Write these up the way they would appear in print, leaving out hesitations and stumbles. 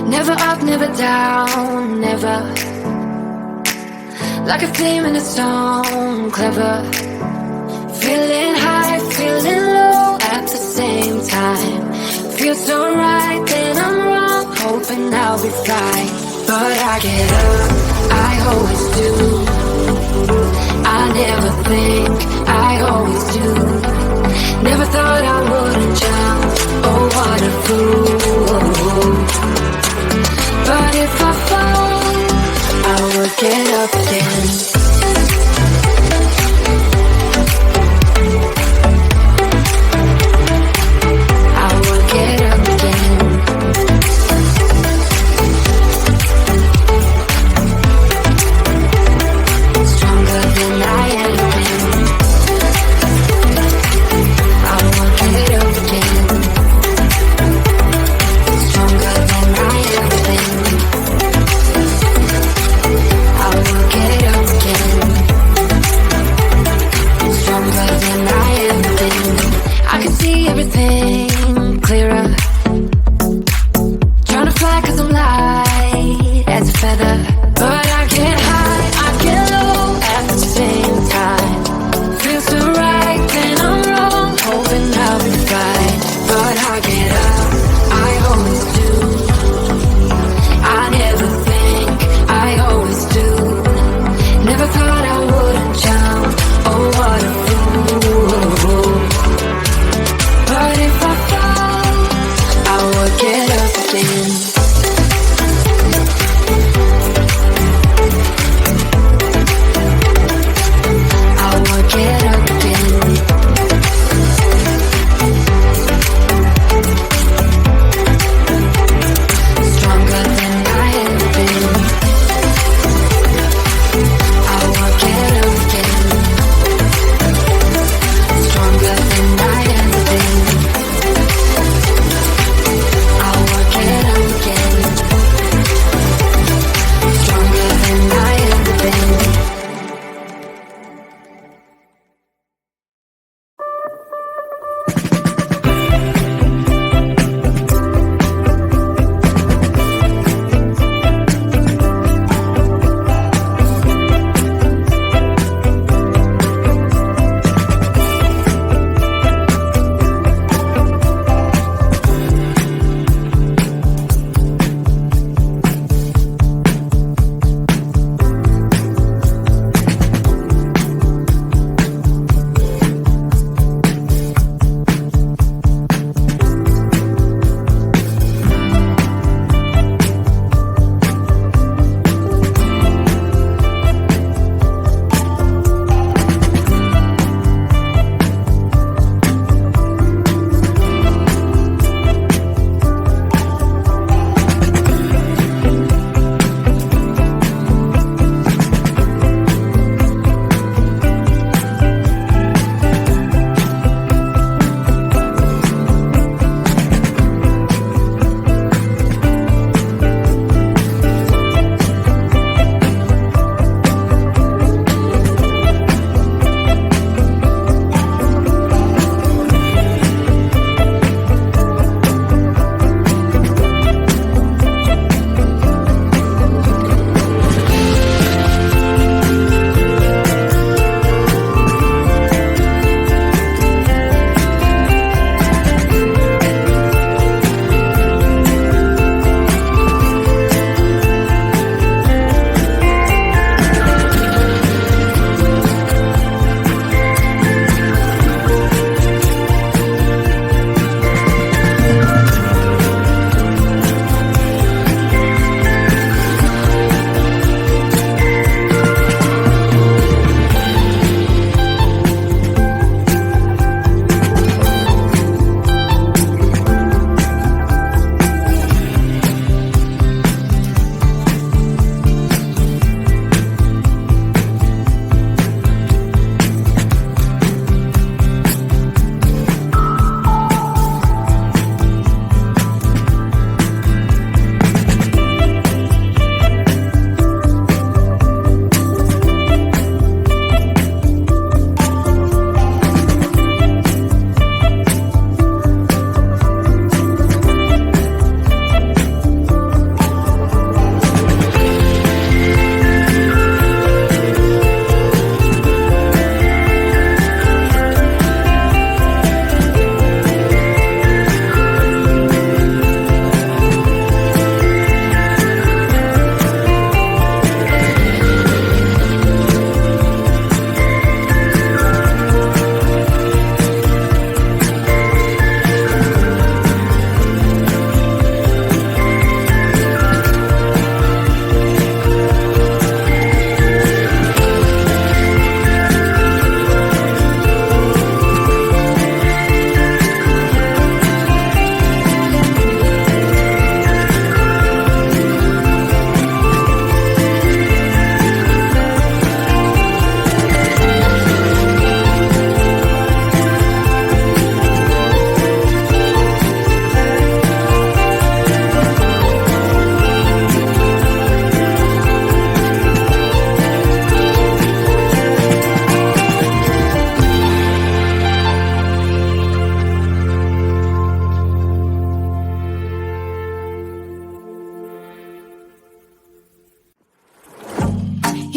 Never up, never down, never. Like a theme in a song, clever. Feeling high, feeling low at the same time. Feels so right, then I'm wrong, hoping I'll be fine. But I get up, I always do. I never think, I always do. Never thought I wouldn't jump, oh what a fool. But if I fall, I will get up again. I will get up again. Stronger than I am. I will get up again.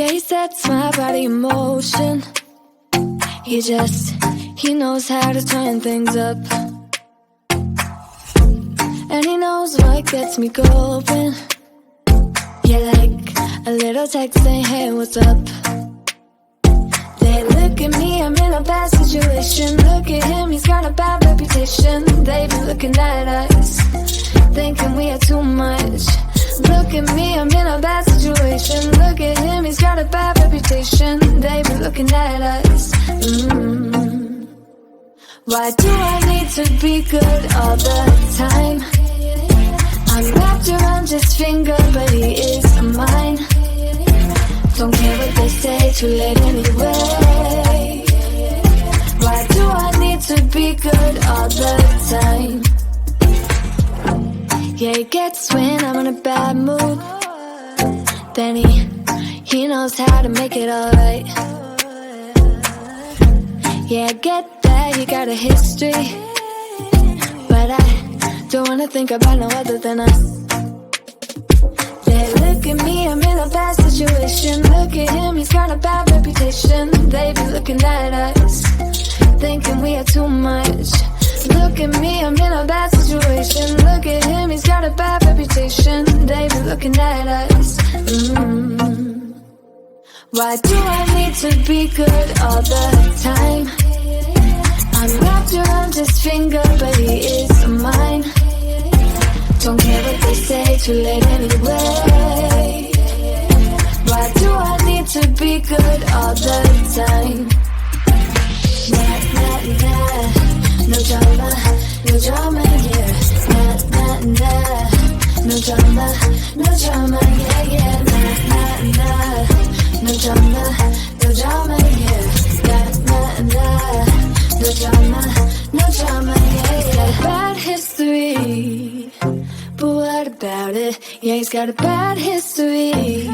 Yeah, he sets my body in motion. He knows how to turn things up. And he knows what gets me going. Yeah, like a little text saying, hey, what's up? They look at me, I'm in a bad situation. Look at him, he's got a bad reputation. They be looking at us, thinking we are too much. Look at me, I'm in a bad situation. Look at him, he's got a bad reputation. They be looking at us. Why do I need to be good all the time? I'm wrapped around his finger, but he is mine. Don't care what they say, too late anyway. Why do I need to be good all the time? Yeah, he gets when I'm in a bad mood. Then he knows how to make it alright. Yeah, I get that you got a history, but I don't wanna think about no other than us. They look at me, I'm in a bad situation. Look at him, he's got a bad reputation. They be looking at us, thinking we are too much. Look at me, I'm in a bad situation. Look at him, he's got a bad reputation. They be looking at us. Why do I need to be good all the time? I'm wrapped around his finger, but he is mine. Don't care what they say, too late anyway. Why do I need to be good all the time? Nah, nah, nah, no drama, yeah. Nah, nah, nah, no drama, yeah. Nah, nah, nah, no drama, yeah. Nah, nah, nah, no drama, yeah. Bad history, but what about it? Yeah, he's got a bad history,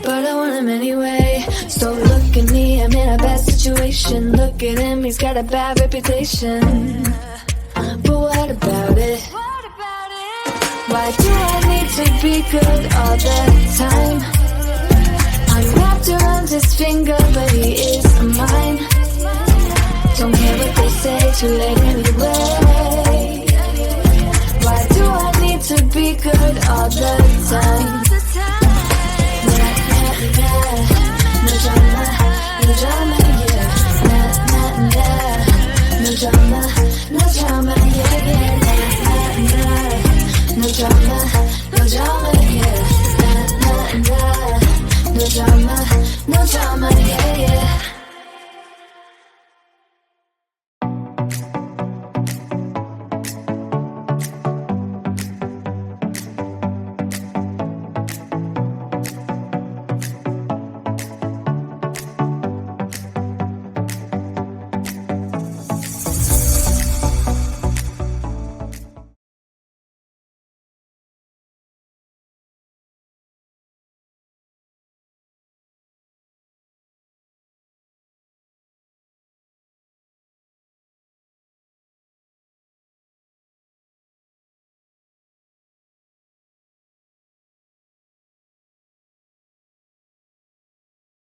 but I want him anyway. So look at me, I'm in a bad situation. Look at him, he's got a bad reputation, but what about it? Why do I need to be good all the time? I'm wrapped around his finger, but he is mine. Don't care what they say, too late anyway.